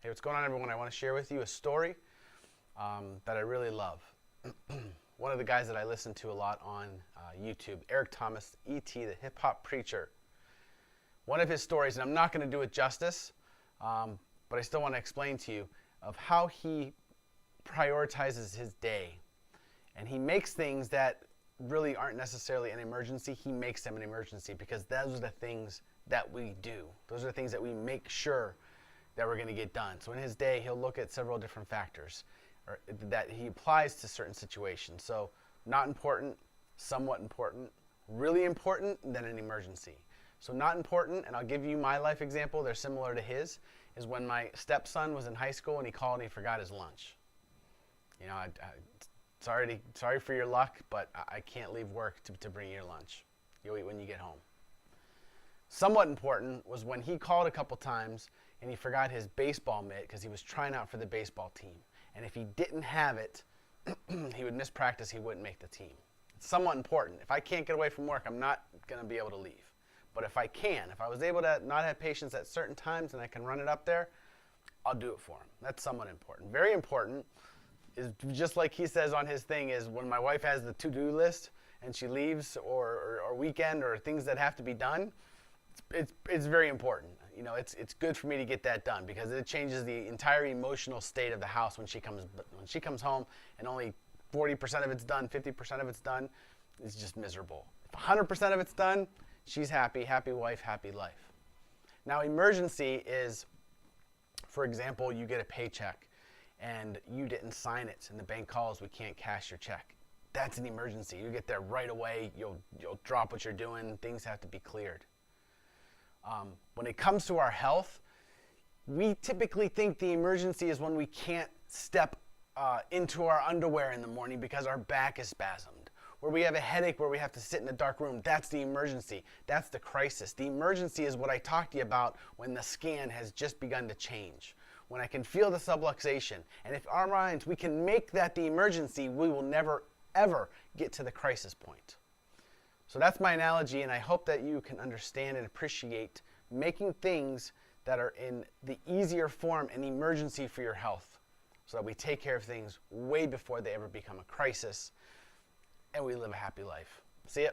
Hey, what's going on, everyone? I want to share with you a story that I really love. One of the guys that I listen to a lot on YouTube, Eric Thomas, E.T., the hip hop preacher. One of his stories, and I'm not going to do it justice, but I still want to explain to you of how he prioritizes his day. And he makes things that really aren't necessarily an emergency. He makes them an emergency because those are the things that we do. Those are the things that we make sure that we're going to get done. So in his day, he'll look at several different factors that he applies to certain situations. So not important, somewhat important, really important, then an emergency. So not important, and I'll give you my life example, they're similar to his, is when my stepson was in high school and he called and he forgot his lunch. You know, sorry for your luck, but I can't leave work to bring you your lunch. You'll eat when you get home. Somewhat important was when he called a couple times and he forgot his baseball mitt because he was trying out for the baseball team. And if he didn't have it, he would miss practice, he wouldn't make the team. It's somewhat important. If I can't get away from work, I'm not going to be able to leave. But if I can, if I was able to not have patients at certain times and I can run it up there, I'll do it for him. That's somewhat important. Very important is, just like he says on his thing, is when my wife has the to-do list and she leaves or weekend or things that have to be done, it's very important. You know, it's good for me to get that done because it changes the entire emotional state of the house when she comes home and only 40% of it's done, 50% of it's done. It's just miserable. If 100% of it's done, she's happy, happy wife, happy life. Now, emergency is, for example, you get a paycheck and you didn't sign it and the bank calls, we can't cash your check. That's an emergency. You get there right away, you'll drop what you're doing, things have to be cleared. When it comes to our health, we typically think the emergency is when we can't step into our underwear in the morning because our back is spasmed, where we have a headache, where we have to sit in a dark room. That's the emergency. That's the crisis. The emergency is what I talked to you about when the scan has just begun to change, when I can feel the subluxation. And if our minds, we can make that the emergency, we will never, ever get to the crisis point. So that's my analogy, and I hope that you can understand and appreciate making things that are in the easier form an emergency for your health so that we take care of things way before they ever become a crisis and we live a happy life. See ya.